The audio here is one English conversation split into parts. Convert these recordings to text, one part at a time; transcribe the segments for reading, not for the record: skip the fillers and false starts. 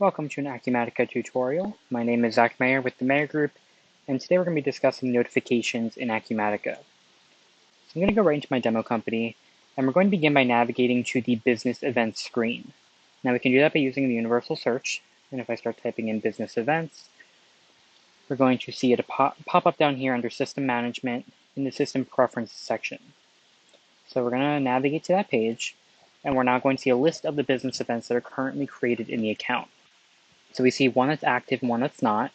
Welcome to an Acumatica tutorial. My name is Zach Mayer with the Mayer Group, and today we're going to be discussing notifications in Acumatica. So I'm going to go right into my demo company, and we're going to begin by navigating to the business events screen. Now we can do that by using the universal search, and if I start typing in business events, we're going to see it pop up down here under system management in the system preferences section. So we're going to navigate to that page, and we're now going to see a list of the business events that are currently created in the account. So we see one that's active and one that's not.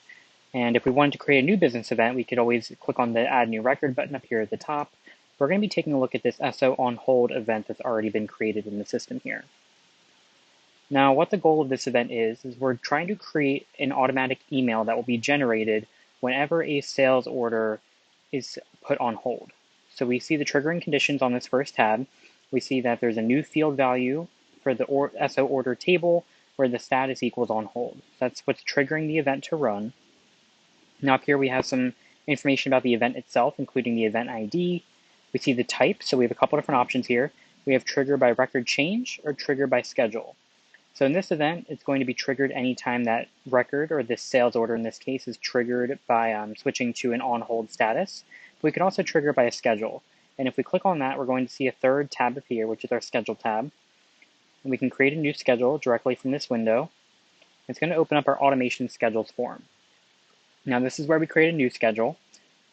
And if we wanted to create a new business event, we could always click on the Add New Record button up here at the top. We're going to be taking a look at this SO on hold event that's already been created in the system here. Now, what the goal of this event is we're trying to create an automatic email that will be generated whenever a sales order is put on hold. So we see the triggering conditions on this first tab. We see that there's a new field value for the SO order table where the status equals on hold. That's what's triggering the event to run. Now up here we have some information about the event itself, including the event ID. We see the type, so we have a couple different options here. We have trigger by record change or trigger by schedule. So in this event, it's going to be triggered anytime that record, or this sales order in this case, is triggered by switching to an on-hold status. We could also trigger by a schedule. And if we click on that, we're going to see a third tab appear, which is our schedule tab. And we can create a new schedule directly from this window. It's going to open up our automation schedules form. Now this is where we create a new schedule.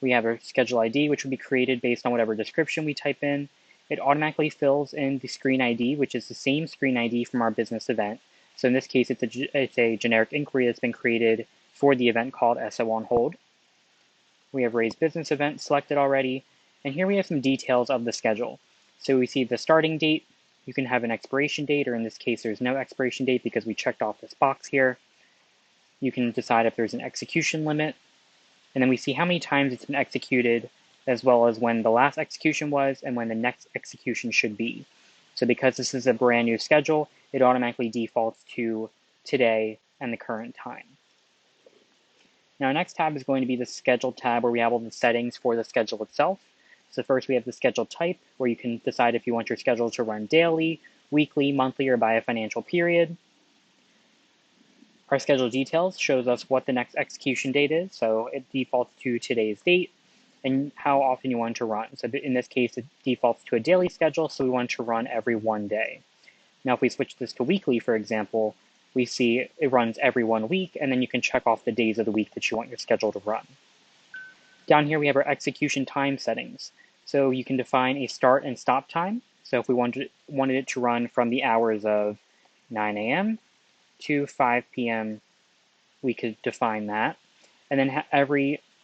We have our schedule ID, which will be created based on whatever description we type in. It automatically fills in the screen ID, which is the same screen ID from our business event. So in this case, it's a generic inquiry that's been created for the event called SO on hold. We have raised business event selected already, and here we have some details of the schedule. So we see the starting date. You can have an expiration date, or in this case, there's no expiration date because we checked off this box here. You can decide if there's an execution limit, and then we see how many times it's been executed, as well as when the last execution was and when the next execution should be. So because this is a brand new schedule, it automatically defaults to today and the current time. Now our next tab is going to be the schedule tab, where we have all the settings for the schedule itself. So first we have the schedule type, where you can decide if you want your schedule to run daily, weekly, monthly, or by a financial period. Our schedule details shows us what the next execution date is, so it defaults to today's date, and how often you want to run. So in this case, it defaults to a daily schedule, so we want to run every 1 day. Now if we switch this to weekly, for example, we see it runs every 1 week, and then you can check off the days of the week that you want your schedule to run. Down here we have our execution time settings. So you can define a start and stop time. So if we wanted it to run from the hours of 9 a.m. to 5 p.m., we could define that. And then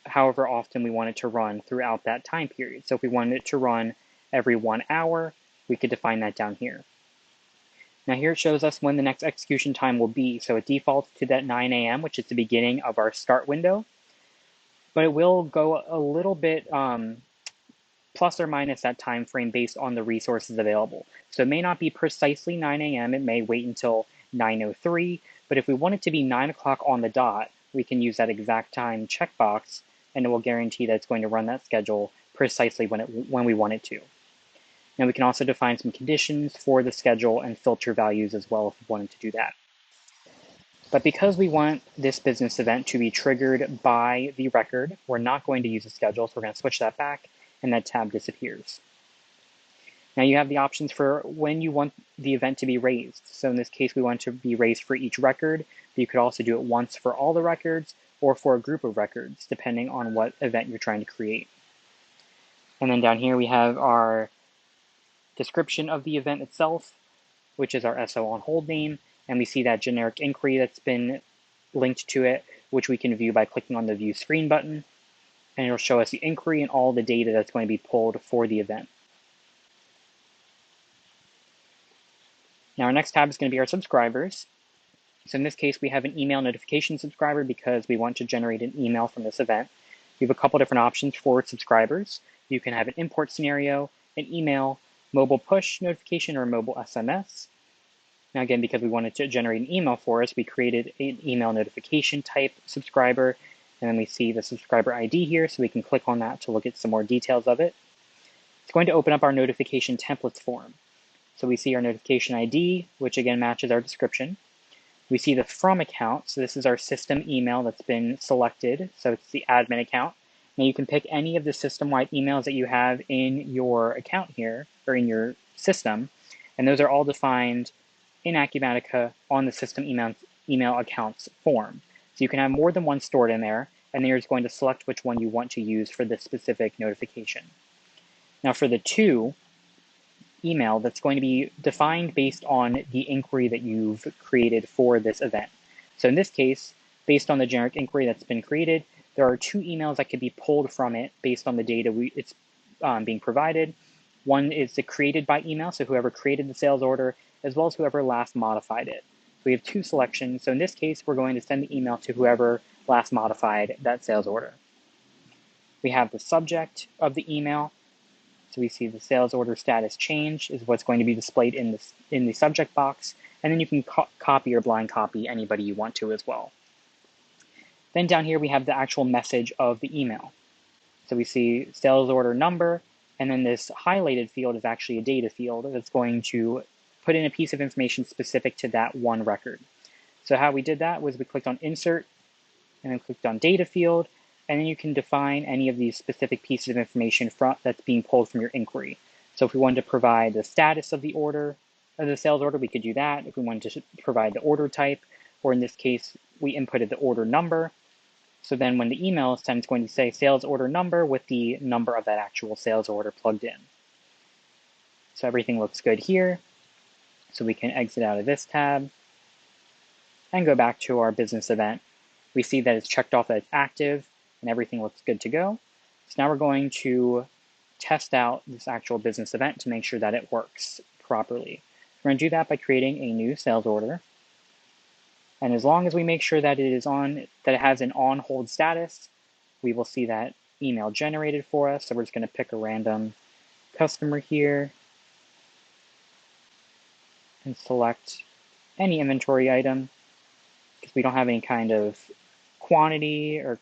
however often we want it to run throughout that time period. So if we wanted it to run every 1 hour, we could define that down here. Now here it shows us when the next execution time will be. So it defaults to that 9 a.m., which is the beginning of our start window. But it will go a little bit plus or minus that time frame based on the resources available. So it may not be precisely 9 a.m., it may wait until 9:03, but if we want it to be 9 o'clock on the dot, we can use that exact time checkbox, and it will guarantee that it's going to run that schedule precisely when we want it to. Now we can also define some conditions for the schedule and filter values as well if we wanted to do that. But because we want this business event to be triggered by the record, we're not going to use a schedule, so we're going to switch that back, and that tab disappears. Now you have the options for when you want the event to be raised. So in this case, we want it to be raised for each record, but you could also do it once for all the records or for a group of records, depending on what event you're trying to create. And then down here we have our description of the event itself, which is our SO on hold name, and we see that generic inquiry that's been linked to it, which we can view by clicking on the View Screen button, and it'll show us the inquiry and all the data that's going to be pulled for the event. Now our next tab is going to be our subscribers. So in this case, we have an email notification subscriber because we want to generate an email from this event. We have a couple different options for subscribers. You can have an import scenario, an email, mobile push notification, or mobile SMS. Now again, because we wanted to generate an email for us, we created an email notification type subscriber, and then we see the subscriber ID here, so we can click on that to look at some more details of it. It's going to open up our notification templates form. So we see our notification ID, which again matches our description. We see the from account, so this is our system email that's been selected, so it's the admin account. Now you can pick any of the system-wide emails that you have in your account here, or in your system, and those are all defined in Acumatica on the system email accounts form. So you can have more than one stored in there, and then you're just going to select which one you want to use for this specific notification. Now for the to email, that's going to be defined based on the inquiry that you've created for this event. So in this case, based on the generic inquiry that's been created, there are 2 emails that can be pulled from it based on the data it's being provided. One is the created by email, so whoever created the sales order, as well as whoever last modified it. So we have 2 selections. So in this case, we're going to send the email to whoever last modified that sales order. We have the subject of the email. So we see the sales order status change is what's going to be displayed in the subject box. And then you can copy or blind copy anybody you want to as well. Then down here, we have the actual message of the email. So we see sales order number, and then this highlighted field is actually a data field that's going to put in a piece of information specific to that one record. So how we did that was we clicked on insert and then clicked on data field, and then you can define any of these specific pieces of information that's being pulled from your inquiry. So if we wanted to provide the status of the order, of the sales order, we could do that. If we wanted to provide the order type, or in this case, we inputted the order number. So then when the email is sent, it's going to say sales order number with the number of that actual sales order plugged in. So everything looks good here. So we can exit out of this tab and go back to our business event. We see that it's checked off that it's active and everything looks good to go. So now we're going to test out this actual business event to make sure that it works properly. We're going to do that by creating a new sales order. And as long as we make sure that it has an on hold status, we will see that email generated for us. So we're just going to pick a random customer here and select any inventory item because we don't have any kind of quantity or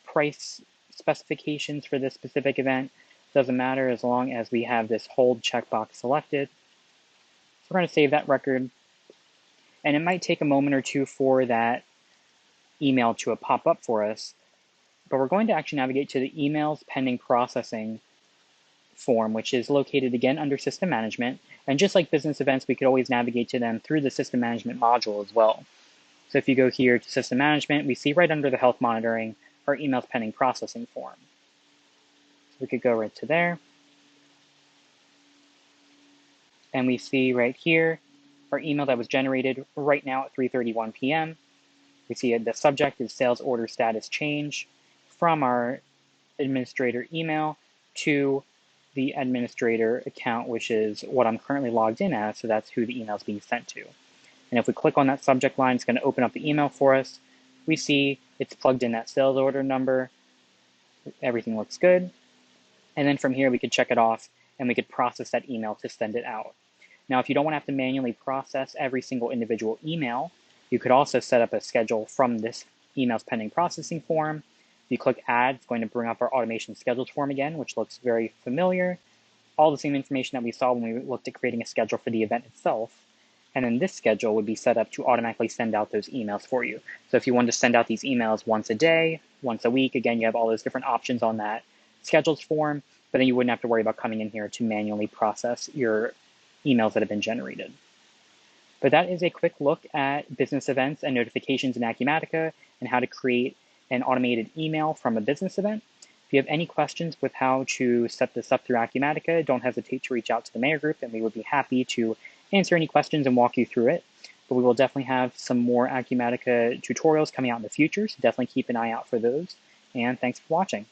price specifications for this specific event. Doesn't matter as long as we have this hold checkbox selected. So we're going to save that record. And it might take a moment or two for that email to pop up for us, but we're going to actually navigate to the emails pending processing form, which is located again under system management. And just like business events, we could always navigate to them through the system management module as well. So if you go here to system management, we see right under the health monitoring our emails pending processing form. So we could go right to there. And we see right here our email that was generated right now at 3:31 p.m. We see the subject is sales order status change from our administrator email to the administrator account, which is what I'm currently logged in as, so that's who the email is being sent to. And if we click on that subject line, it's going to open up the email for us. We see it's plugged in that sales order number. Everything looks good. And then from here, we could check it off and we could process that email to send it out. Now, if you don't want to have to manually process every single individual email, you could also set up a schedule from this emails pending processing form. If you click add, it's going to bring up our automation schedules form again, which looks very familiar. All the same information that we saw when we looked at creating a schedule for the event itself. And then this schedule would be set up to automatically send out those emails for you. So if you wanted to send out these emails once a day, once a week, again, you have all those different options on that schedules form, but then you wouldn't have to worry about coming in here to manually process your emails that have been generated. But that is a quick look at business events and notifications in Acumatica and how to create an automated email from a business event. If you have any questions with how to set this up through Acumatica, don't hesitate to reach out to the Mayor Group and we would be happy to answer any questions and walk you through it. But we will definitely have some more Acumatica tutorials coming out in the future, so definitely keep an eye out for those. And thanks for watching.